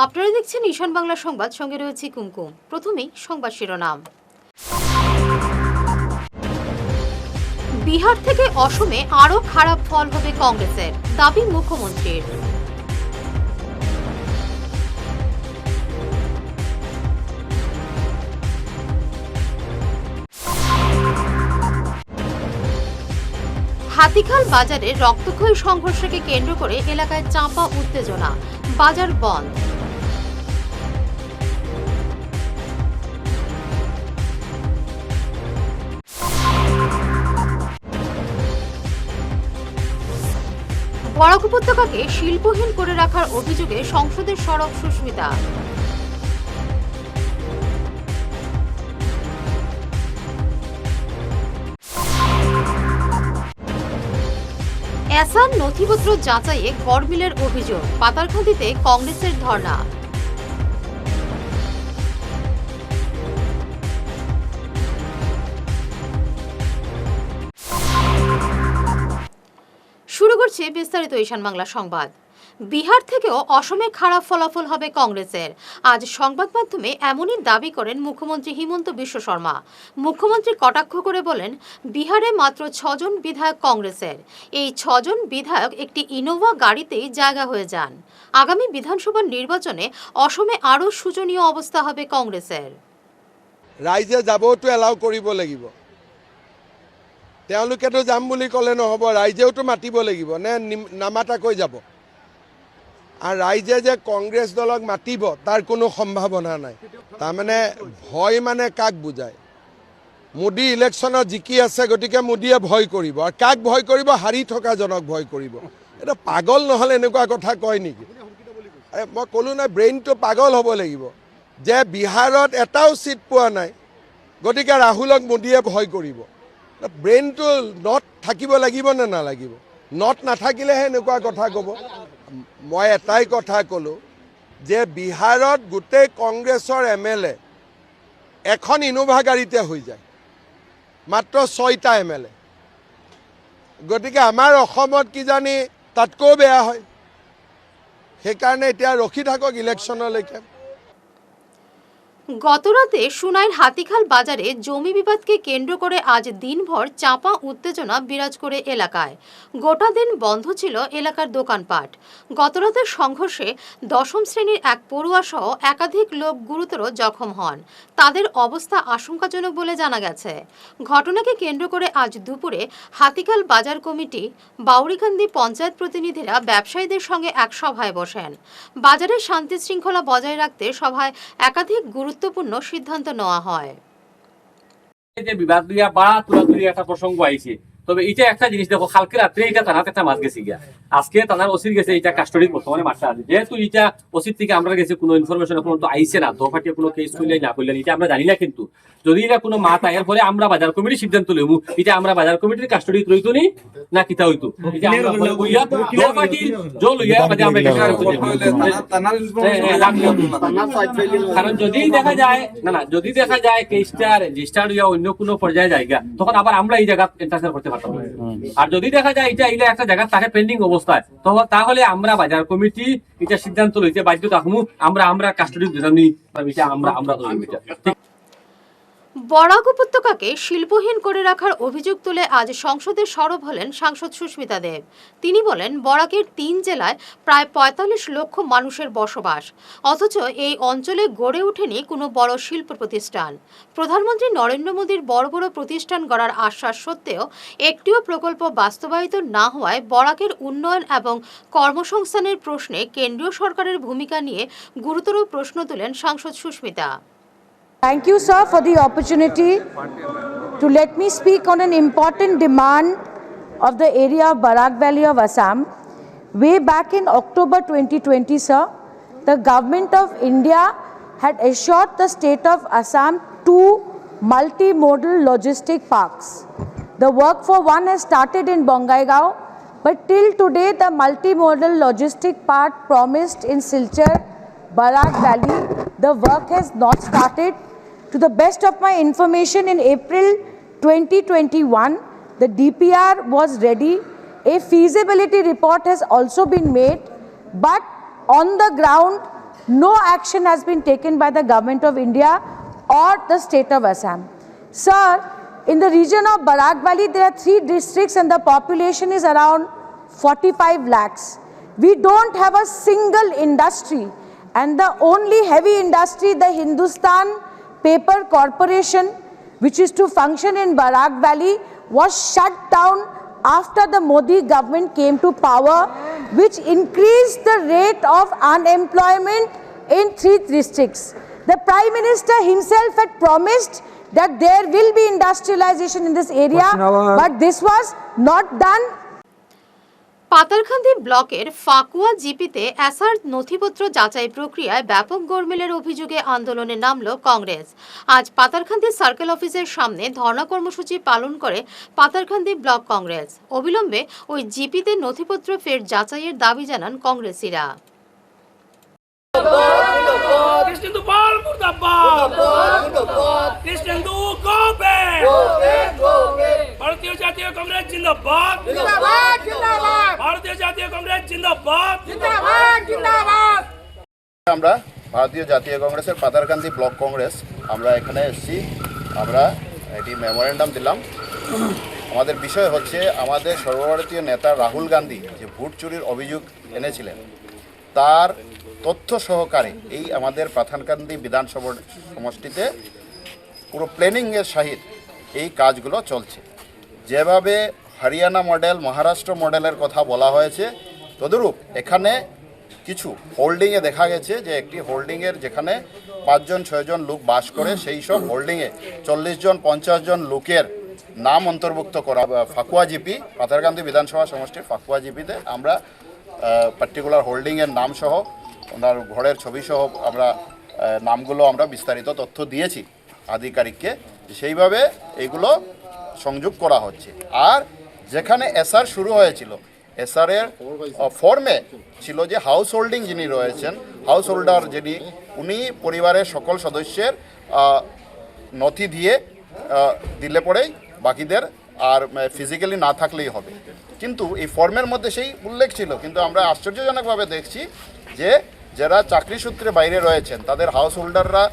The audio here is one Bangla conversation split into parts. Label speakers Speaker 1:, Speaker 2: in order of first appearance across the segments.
Speaker 1: আপনারা দেখছেন ঈশান বাংলা সংবাদ, সঙ্গে রয়েছে কুমকুম। প্রথমেই সংবাদ শিরোনাম। বিহার থেকে অসমে আরও খারাপ ফল হবে কংগ্রেসের, দাবি মুখ্যমন্ত্রীর। হাতিখাল বাজারে রক্তক্ষয়ী সংঘর্ষকে কেন্দ্র করে এলাকায় চাপা উত্তেজনা, বাজার বন্ধ। বরাক উপত্যকাকে শিল্পহীন করে রাখার অভিযোগে সংসদে সরব সুস্মিতা। অ্যাসান নথিপত্র যাচাইয়ে গড়মিলের অভিযোগ, পাতারখান্তিতে কংগ্রেসের ধর্ণা। শুরু করছে বিস্তারিত ঈশান বাংলা সংবাদ। বিহার থেকেও অসমে খারাপ ফলাফল হবে কংগ্রেসের। আজ সংবাদ মাধ্যমে এমনই দাবি করেন মুখ্যমন্ত্রী হিমন্ত বিশ্ব শর্মা। মুখ্যমন্ত্রী কটাক্ষ করে বলেন, বিহারে মাত্র 6 জন বিধায়ক কংগ্রেসের। এই 6 জন বিধায়ক একটি ইনোভা গাড়িতেই জায়গা হয়ে যান। আগামী বিধানসভা নির্বাচনে অসমে আরও শোচনীয় অবস্থা হবে কংগ্রেসের।
Speaker 2: রাইজে যাবওতো এলাও কৰিব লাগিব, তেওঁলোকেতো যাম বুলি ক'লে নহ'ব, ৰাইজেওতো মাতিব লাগিব নে নামাতাকৈ যাব। আর রাইজে যে কংগ্রেস দলক মাতিব তার কোনো সম্ভাবনা নাই। তাৰমানে ভয় মানে কাক বুঝায়? মোদী ইলেকশনত জিকি আছে, গতিকে মোদীয়ে ভয় কৰিব। আর কাক ভয় কৰিব? হাৰি থকা জনক ভয় কৰিব। এটা পাগল নহ'লে এনেকুৱা কথা কয় নেকি? মই ক'লো না, ব্ৰেইনটো পাগল হ'ব লাগিব যে বিহাৰত এটাও চিট পোৱা নাই, গতিকে ৰাহুলক মোদীয়ে ভয় কৰিব। ব্ৰেইনটো নট থাকিব লাগিব নে নালাগিব? নট নাথাকিলেহে এনেকুৱা কথা ক'ব। মই এটাই কথা ক'লোঁ যে বিহাৰত গোটেই কংগ্ৰেছৰ MLA এখন ইনোভা গাড়ীতে হৈ যায়, মাত্ৰ 6টা MLA। গতিকে আমাৰ অসমত কিজানি তাতকৈও বেয়া হয়। সেইকাৰণে এতিয়া ৰখি থাকক ইলেকশ্যনলৈকে।
Speaker 1: গতরাতে সুনাইর হাতিখাল বাজারে জমি বিবাদকে কেন্দ্র করে আজ দিনভর চাপা উত্তেজনা বিরাজ করে এলাকায়। গোটা দিন বন্ধ ছিল এলাকার দোকানপাট। গতরাতের সংঘর্ষে 10ম শ্রেণীর এক পড়ুয়া সহ একাধিক লোক গুরুতর জখম হন। তাদের অবস্থা আশঙ্কাজনক বলে জানা গেছে। ঘটনাকে কেন্দ্র করে আজ দুপুরে হাতিখাল বাজার কমিটি, বাউরিকান্দি পঞ্চায়েত প্রতিনিধিরা ব্যবসায়ীদের সঙ্গে এক সভায় বসেন। বাজারের শান্তি শৃঙ্খলা বজায় রাখতে সভায় একাধিক গুরুত্বপূর্ণ সিদ্ধান্ত নেওয়া হয়।
Speaker 3: বিবাদ দিয়া বা তুলাতুলি একটা প্রসঙ্গ আইছে, তবে এটা একটা জিনিস দেখো, কালকে রাত্রে এটা থানাতে একটা মাছ গেছে গিয়া, আজকে থানার ওসির গেছে, এটা কাস্টডি বর্তমানে মাঠটা আছে। যেহেতু এটা ওসির থেকে আমরা গেছে, কোনো ইনফরমেশন এখন তো আইছে না, দোফাটিয়ে কোনো কেস করলে না করলেন এটা আমরা জানি না। কিন্তু যদি এটা কোনো মাত আয়ের পরে আমরা বাজার কমিটির সিদ্ধান্ত লইব, এটা আমরা বাজার কমিটির কাস্টডি রইতো নি না কিতা হইতো, এটা আমরা বইয়া দোফাটির জল লইয়া বাজে আমরা কারণ যদি দেখা যায় না যদি দেখা যায় কেসটা রেজিস্টার হইয়া অন্য কোনো পর্যায়ে জায়গা, তখন আবার আমরা এই জায়গা ইন্টারফেয়ার করতে পারতাম। আর যদি দেখা যায় এটা ইলে একটা জায়গা থাকে পেন্ডিং অবস্থায়, তাহলে আমরা বাজার কমিটি এটা সিদ্ধান্ত লইতে বাধ্য থাকবো। আমরা কাস্টডি দিলামনি, আমরা
Speaker 1: বরাক উপত্যকাকে শিল্পহীন করে রাখার অভিযোগ তুলে আজ সংসদে সরব হলেন সাংসদ সুস্মিতা দেব। তিনি বলেন, বরাকের 3 জেলায় প্রায় 45 লক্ষ মানুষের বসবাস, অথচ এই অঞ্চলে গড়ে ওঠেনি কোনো বড় শিল্প প্রতিষ্ঠান। প্রধানমন্ত্রী নরেন্দ্র মোদীর বড় বড় প্রতিষ্ঠান গড়ার আশ্বাস সত্ত্বেও একটিও প্রকল্প বাস্তবায়িত না হওয়ায় বরাকের উন্নয়ন এবং কর্মসংস্থানের প্রশ্নে কেন্দ্রীয় সরকারের ভূমিকা নিয়ে গুরুতর প্রশ্ন তুলেন সাংসদ Susmita.
Speaker 4: Thank you, sir, for the opportunity to let me speak on an important demand of the area of Barak Valley of Assam. Way back in October 2020, sir, the government of India had assured the state of Assam 2 multimodal logistic parks. The work for one has started in Bongaigaon, but till today the multimodal logistic park promised in Silchar, Barak Valley, the work has not started. To the best of my information, in April 2021, the DPR was ready. A feasibility report has also been made, but on the ground, no action has been taken by the government of India or the state of Assam. Sir, in the region of Barak Valley, there are 3 districts and the population is around 45 lakhs. We don't have a single industry, and the only heavy industry, the Hindustan Paper Corporation, which is to function in Barak Valley, was shut down after the Modi government came to power, which increased the rate of unemployment in 3 districts. The Prime Minister himself had promised that there will be industrialization in this area, but this was not done.
Speaker 1: Patharkandi ব্লকের ফাকুয়া জিপিতে এসআর নথিপত্র যাচাই প্রক্রিয়ায় ব্যাপক গোলমেলের অভিযোগে আন্দোলনে নামল কংগ্রেস। আজ পাতারকান্দি সার্কেল অফিসের সামনে ধর্ণা কর্মসূচি পালন করে পাতারকান্দি ব্লক কংগ্রেস। অবিলম্বে ওই জিপিতে নথিপত্র ফের যাচাইয়ের দাবি জানান কংগ্রেসীরা।
Speaker 5: ভারতীয় জাতীয় কংগ্রেস জিন্দাবাদ, জিন্দাবাদ, জিন্দাবাদ। ভারতীয় জাতীয় কংগ্রেস জিন্দাবাদ, জিন্দাবাদ, জিন্দাবাদ।
Speaker 6: আমরা ভারতীয় জাতীয় কংগ্রেসের পাতারকান্দি ব্লক কংগ্রেস আমরা এখানে এসেছি। আমরা এটি মেমোরেন্ডাম দিলাম। আমাদের বিষয় হচ্ছে আমাদের সর্বভারতীয় নেতা রাহুল গান্ধী যে ভোট চুরির অভিযোগ এনেছিলেন তার তথ্য সহকারে এই আমাদের পাতারকান্দি বিধানসভা সমষ্টিতে পুরো প্ল্যানিংয়ের সহিত এই কাজগুলো চলছে। যেভাবে হরিয়ানা মডেল, মহারাষ্ট্র মডেলের কথা বলা হয়েছে, তদরূপ এখানে কিছু হোল্ডিংয়ে দেখা গেছে যে একটি হোল্ডিংয়ের যেখানে 5 জন 6 জন লোক বাস করে, সেই সব হোল্ডিংয়ে 40 জন 50 জন লোকের নাম অন্তর্ভুক্ত করা। ফাকুয়া জিপি, পাতারকান্দি বিধানসভা সমষ্টির ফাকুয়া জিপিতে আমরা পার্টিকুলার হোল্ডিংয়ের নাম সহ ওনার ঘরের ছবি সহ আমরা নামগুলো আমরা বিস্তারিত তথ্য দিয়েছি আধিকারিককে, সেইভাবে এইগুলো সংযোগ করা হচ্ছে। আর যেখানে এসআর শুরু হয়েছিল, এসআরের ফর্মে ছিল যে হাউস হোল্ডিং যিনি রয়েছেন, হাউস হোল্ডার যিনি, উনি পরিবারের সকল সদস্যের নথি দিয়ে দিলে পরেই বাকিদের আর ফিজিক্যালি না থাকলেই হবে। কিন্তু এই ফর্মের মধ্যে সেই উল্লেখ ছিল, কিন্তু আমরা আশ্চর্যজনকভাবে দেখছি যে যারা চাকরি সূত্রে বাইরে রয়েছেন তাদের হাউস হোল্ডাররা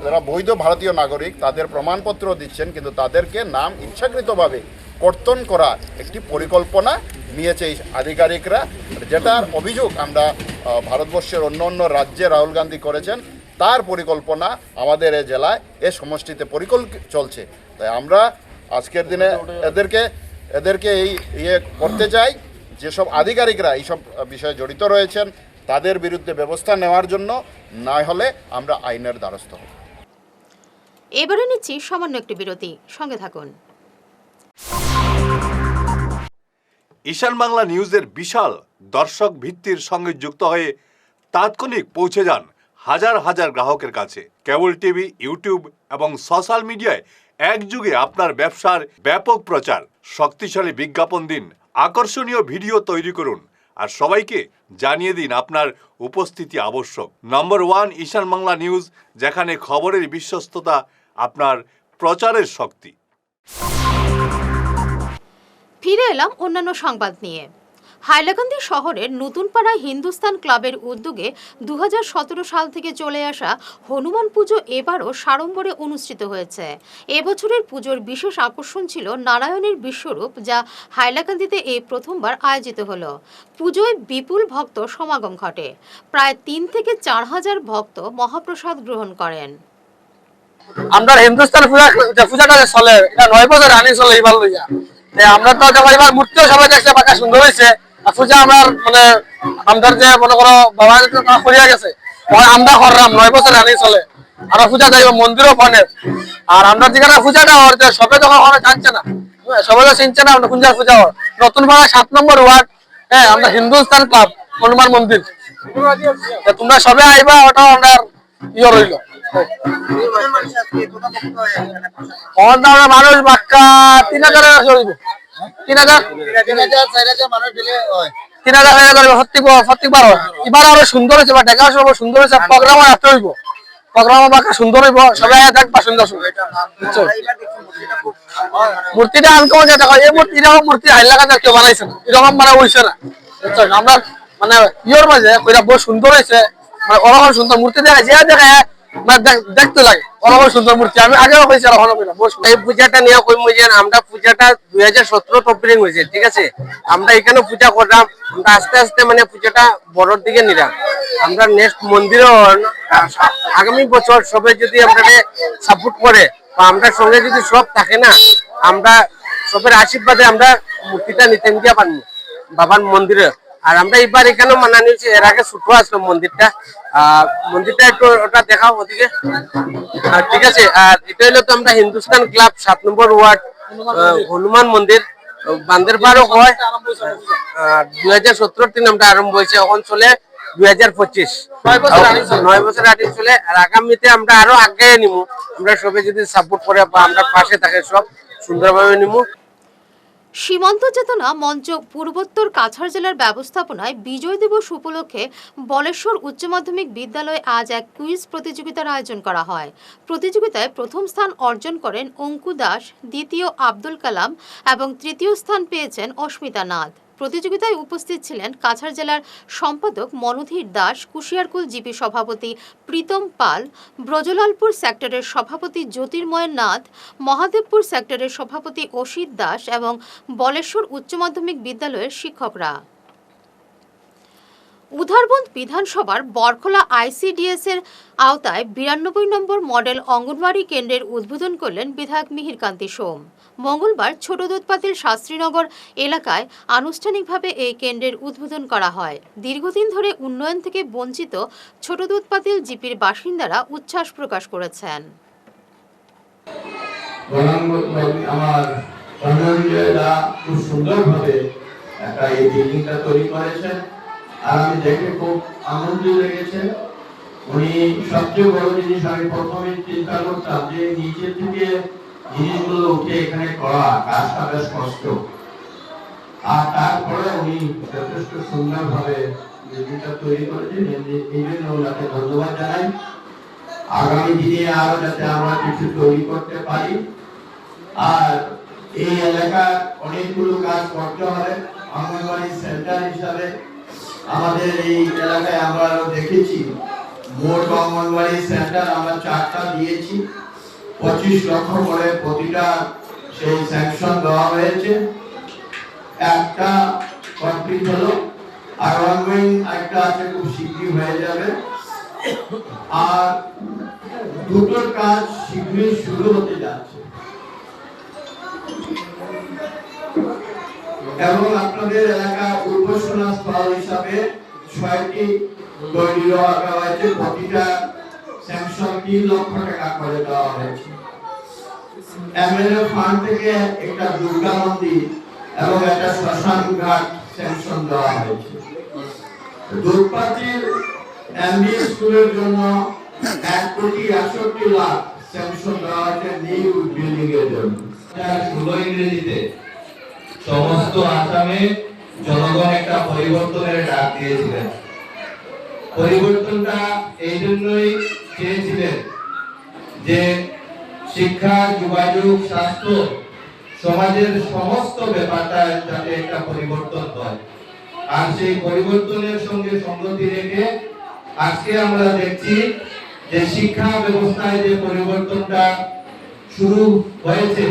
Speaker 6: যারা বৈধ ভারতীয় নাগরিক তাদের প্রমাণপত্র দিচ্ছেন, কিন্তু তাদেরকে নাম ইচ্ছাকৃতভাবে কর্তন করা একটি পরিকল্পনা নিয়েছে এই আধিকারিকরা, যেটার অভিযোগ আমরা ভারতবর্ষের অন্য অন্য রাজ্যে রাহুল গান্ধী করেছেন, তার পরিকল্পনা আমাদের এই জেলায় এ সমষ্টিতে চলছে। তাই আমরা আজকের দিনে এদেরকে এই করতে চাই, যেসব আধিকারিকরা এইসব বিষয়ে জড়িত রয়েছেন তাদের বিরুদ্ধে ব্যবস্থা নেওয়ার জন্য, না হলে আমরা আইনের দ্বারস্থ হব।
Speaker 1: এবারে নিচ্ছি সামান্য একটি বিরতি, সঙ্গে থাকুন।
Speaker 7: ঈশান বাংলা নিউজের বিশাল দর্শক ভিত্তির সঙ্গে যুক্ত হয়ে তাৎক্ষণিক পৌঁছে যান হাজার হাজার গ্রাহকের কাছে। কেবল টিভি, ইউটিউব এবং সোশ্যাল মিডিয়ায় একযুগে আপনার ব্যবসার ব্যাপক প্রচার। শক্তিশালী বিজ্ঞাপন দিন, আকর্ষণীয় ভিডিও তৈরি করুন, আর সবাইকে জানিয়ে দিন আপনার উপস্থিতি আবশ্যক। নম্বর 1 ঈশান বাংলা নিউজ, যেখানে খবরের বিশ্বস্ততা আপনার প্রচারের শক্তি।
Speaker 1: ফিরে এলাম অন্যান্য সংবাদ নিয়ে। হাইলাকান্দি শহরের নতুনপাড়া হিন্দুস্তান ক্লাবের উদ্যোগে 2017 সাল থেকে চলে আসা হনুমান পুজো এবারও সাড়ম্বরে অনুষ্ঠিত হয়েছে। এবছরের পুজোর বিশেষ আকর্ষণ ছিল নারায়ণের বিশ্বরূপ, যা হাইলাকান্দিতে এই প্রথমবার আয়োজিত হলো। পুজোয় বিপুল ভক্ত সমাগম ঘটে। প্রায় 3 থেকে 4 হাজার ভক্ত মহাপ্রসাদ গ্রহণ করেন।
Speaker 8: আমরা হিন্দুস্তান পূজাটা চলে, এটা 9 বছর রানি চলে। এইবার লইয়া আমরা তো যখন এবার মূর্তিও সবাই দেখছে, বাঁকা সুন্দর হয়েছে। পূজা আমরা মানে আমাদের যে মনে করো বাবা করিয়া গেছে, আমরা করলাম 9 বছর রানি চলে। আমরা পূজা যাইব মন্দিরও ফোনে। আর আমরা যেখানে পূজাটা হচ্ছে সবাই যখন জানছে না, সবাই তো চিনছে না আমরা পূজার পূজা হওয়ার। নতুন পাড়া 7 নম্বর ওয়ার্ড, হ্যাঁ, আমরা হিন্দুস্তান ক্লাব হনুমান মন্দির। তোমরা সবাই আইবা, ওটা আমরা ইয়ে রইল। মানুষ বাক্কা 3000 চলবে, 3000 প্রত্যেকবার হয়। এবার আরো সুন্দর হয়েছে, বা দেখা সব সুন্দর হয়েছে। প্রোগ্রাম রাখতে হইব, প্রোগ্রাম বাক্কা সুন্দর হইব, সবাই দেখবা সুন্দর সুন্দর। মূর্তিটা আনকমন, দেখো এই মূর্তি এরকম মূর্তি হাইলাকান্দি কেউ বানাইছে না, এরকম মানে হইছে না। আমরা মানে ইয়োর মাঝে ওইটা বহু সুন্দর হয়েছে, মানে ওরকম সুন্দর মূর্তি দেখা যে দেখে মানে দেখতে লাগে ওরকম সুন্দর মূর্তি। আমি আগেও হয়েছে
Speaker 9: এই পূজাটা নিয়ে কইমু যে আমরা পূজাটা 2017 ওপেনিং হয়েছে, ঠিক আছে। আমরা এখানে পূজা করলাম, আমরা আস্তে আস্তে মানে পূজাটা বড়র দিকে নিলাম। আমরা নেক্সট মন্দিরও আগামী বছর সবাই যদি আমরা সাপোর্ট করে বা আমরা সঙ্গে যদি সব থাকে না, আমরা সবের আশীর্বাদে আমরা মূর্তিটা নিতে নিতে পারবো বাবার মন্দিরে। আর আমরা এবার এখানে মানা নিয়েছি, এর আগে ছোট আসলো মন্দিরটা, মন্দিরটা একটু ওটা দেখাও ওদিকে, ঠিক আছে। আর এটা হলো তো আমরা হিন্দুস্তান ক্লাব 7 নম্বর ওয়ার্ড হনুমান মন্দির বান্দেরবারও হয়। 2017 দিন আমরা আরম্ভ হয়েছে, এখন চলে 2025, 9 বছর আগে চলে। আর আগামীতে আমরা আরো আগে নিবো, আমরা সবাই যদি সাপোর্ট করে বা আমরা পাশে থাকে সব সুন্দরভাবে নিবো।
Speaker 1: সীমান্ত চেতনা মঞ্চ পূর্বোত্তর কাছাড় জেলার ব্যবস্থাপনায় বিজয় দিবস উপলক্ষে বলেশ্বর উচ্চ মাধ্যমিক বিদ্যালয়ে আজ এক কুইজ প্রতিযোগিতার আয়োজন করা হয়। প্রতিযোগিতায় প্রথম স্থান অর্জন করেন অঙ্কু দাস, দ্বিতীয় আব্দুল কালাম এবং তৃতীয় স্থান পেয়েছেন অস্মিতা নাথ। প্রতিযোগিতায় উপস্থিত ছিলেন কাছাড় জেলার সম্পাদক মনোধীর দাস, কুশিয়ারকুল জিপি সভাপতি প্রীতম পাল, ব্রজলালপুর সেক্টরের সভাপতি জ্যোতির্ময় নাথ, মহাদেবপুর সেক্টরের সভাপতি অসিত দাস এবং বলেশ্বর উচ্চ মাধ্যমিক বিদ্যালয়ের শিক্ষকরা। উধারবন্দ বিধানসভার বরখলা আইসিডিএস এর আওতায় 92 নম্বর মডেল অঙ্গনওয়াড়ি কেন্দ্রের উদ্বোধন করলেন বিধায়ক মিহিরকান্তি সোম। মঙ্গলবার ছোট দুধপাতিল শাস্ত্রীনগর এলাকায় আনুষ্ঠানিকভাবে এই কেন্দ্রের উদ্বোধন করা হয়। দীর্ঘদিন ধরে উন্নয়ন থেকে বঞ্চিত ছোট দুধপাতিল জিপির বাসিন্দারা উচ্ছ্বাস প্রকাশ করেছেন।
Speaker 10: আমার খুব সুন্দরভাবে একটা এই বিল্ডিংটা তৈরি করেছেন, আর আমি দেখে খুব আনন্দ লেগেছে। উনি সবচেয়ে বড় জিনিস আমি প্রথমে চিন্তা করতাম যে নিচে থেকে জিনিসগুলো উঠে এখানে করা কাজটা বেশ কষ্ট, আর তারপরে উনি যথেষ্ট সুন্দরভাবে বিল্ডিংটা তৈরি করেছেন। এই জন্য ওনাকে ধন্যবাদ জানাই। আগামী দিনে আরো যাতে আমরা কিছু তৈরি করতে পারি। আর এই এলাকার অনেকগুলো কাজ করতে হবে। অঙ্গনওয়াড়ি সেন্টার হিসাবে আমাদের এই এলাকায় আমরা দেখেছি মোট অঙ্গনওয়াড়ি সেন্টার আমরা 4টা দিয়েছি, 25 লক্ষ করে প্রতিটা সেই স্যাংশন দেওয়া হয়েছে। একটা কমপ্লিট হলো, আর অনগোয়িং একটা আছে, খুব শীঘ্রই হয়ে যাবে। আর দুটোর কাজ শীঘ্রই শুরু হতে যাচ্ছে। এবং আপনাদের এলাকা উপাসনা স্থল হিসাবে 6টি তৈরি করা হয়েছে, প্রতিটা স্যাংশন 3 লক্ষ টাকা করে দেওয়া হয়েছে। এমএলএ ফান্ড থেকে একটা দুর্গা মন্দির এবং একটা শ্মশান ঘাট স্যাংশন দেওয়া হয়েছে। দুধপাতিল এমবি স্কুলের জন্য 1,61,00,000 স্যাংশন দেওয়া হয়েছে নিউ বিল্ডিং এর জন্য। 16 ইংরেজিতে সমস্ত আসামে জনগণ একটা পরিবর্তনের ডাক দিয়েছিলেন। পরিবর্তনটা এই জন্যই চেয়েছিলেন যে শিক্ষা, যোগাযোগ, স্বাস্থ্য, সমাজের সমস্ত ব্যাপারটা যাতে একটা পরিবর্তন হয়। আর সেই পরিবর্তনের সঙ্গে সঙ্গতি রেখে আজকে আমরা দেখছি যে শিক্ষা ব্যবস্থায় যে পরিবর্তনটা শুরু হয়েছে,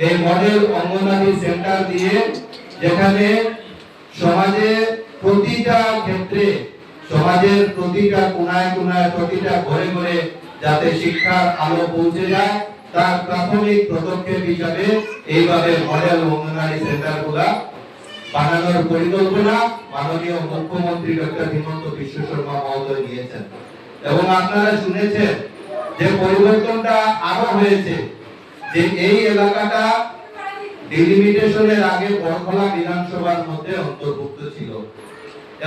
Speaker 10: এই মডেল অঙ্গনওয়াড়ি সেন্টার দিয়ে, যেখানে সমাজে প্রতিটা ক্ষেত্রে, সমাজের প্রতিটা কোনায় কোনায়, প্রতিটা ঘরে ঘরে যাতে শিক্ষার আলো পৌঁছে যায়, তার প্রাথমিক পদক্ষেপ হিসাবে এইভাবে মডেল অঙ্গনওয়াড়ি সেন্টারগুলা বানানোর পরিকল্পনা মাননীয় মুখ্যমন্ত্রী ডক্টর হিমন্ত বিশ্ব শর্মা মহোদয় নিয়েছেন। এবং আপনারা শুনেছেন যে পরিবর্তনটা আরো হয়েছে, যে এই এলাকাটা ডিলিমিটেশনের আগে বরখলা বিধানসভার মধ্যে অন্তর্ভুক্ত ছিল।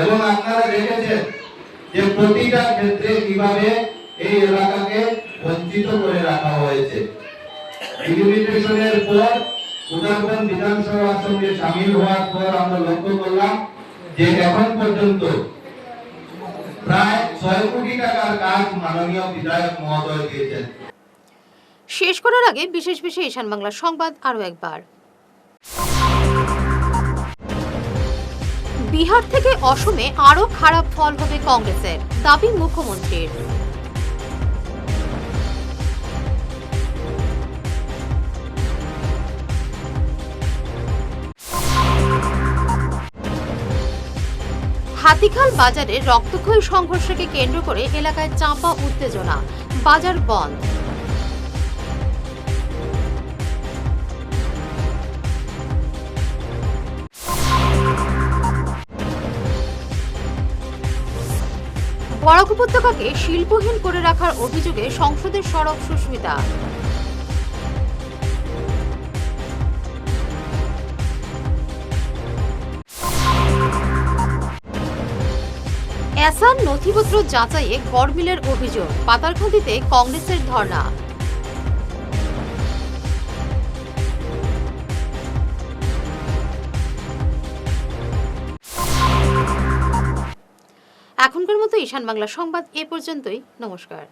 Speaker 10: এবং আপনারা দেখেছেন যে প্রতিটা ক্ষেত্রে কিভাবে এই এলাকাকে বঞ্চিত করে রাখা হয়েছে। ডিলিমিটেশনের পর উদারবন্দ বিধানসভার সঙ্গে সামিল হওয়ার পর আমরা লক্ষ্য করলাম যে এখন পর্যন্ত প্রায় 6 কোটি টাকার কাজ মাননীয় বিধায়ক মহোদয় দিয়েছেন।
Speaker 1: শেষ করার আগে বিশেষ ঈশান বাংলা সংবাদ আরও একবার। বিহার থেকে অসমে আরও খারাপ ফল হবে কংগ্রেসের, দাবি মুখ্যমন্ত্রীর। হাতিখাল বাজারে রক্তক্ষয়ী সংঘর্ষকে কেন্দ্র করে এলাকায় চাপা উত্তেজনা, বাজার বন্ধ। বরাক উপত্যকাকে শিল্পহীন করে রাখার অভিযোগে সংসদের সরব সুস্মিতা। এসান নথিপত্র যাচাইয়ে গড়মিলের অভিযোগ, পাতারকান্দিতে কংগ্রেসের ধর্ণা। এখনকার মতো ঈশান বাংলা সংবাদ এ পর্যন্তই। নমস্কার।